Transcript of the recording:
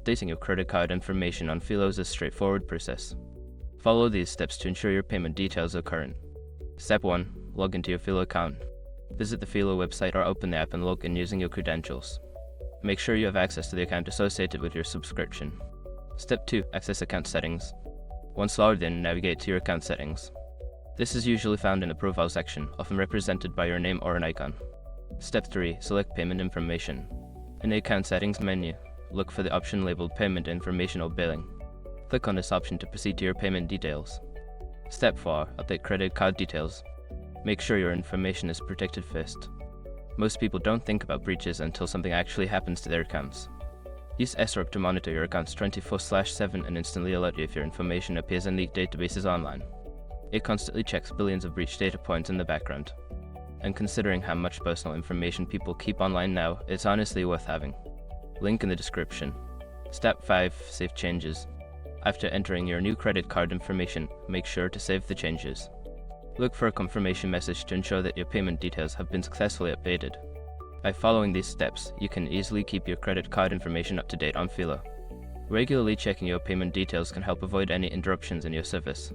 Updating your credit card information on Philo is a straightforward process. Follow these steps to ensure your payment details are current. Step 1. Log into your Philo account. Visit the Philo website or open the app and log in using your credentials. Make sure you have access to the account associated with your subscription. Step 2. Access account settings. Once logged in, navigate to your account settings. This is usually found in the profile section, often represented by your name or an icon. Step 3. Select payment information. In the account settings menu, look for the option labeled Payment Information or Billing. Click on this option to proceed to your payment details. Step 4. Update credit card details. Make sure your information is protected first. Most people don't think about breaches until something actually happens to their accounts. Use SROC to monitor your accounts 24/7 and instantly alert you if your information appears in leaked databases online. It constantly checks billions of breach data points in the background. And considering how much personal information people keep online now, it's honestly worth having. Link in the description. Step 5. Save changes. After entering your new credit card information, make sure to save the changes. Look for a confirmation message to ensure that your payment details have been successfully updated. By following these steps, you can easily keep your credit card information up to date on Philo. Regularly checking your payment details can help avoid any interruptions in your service.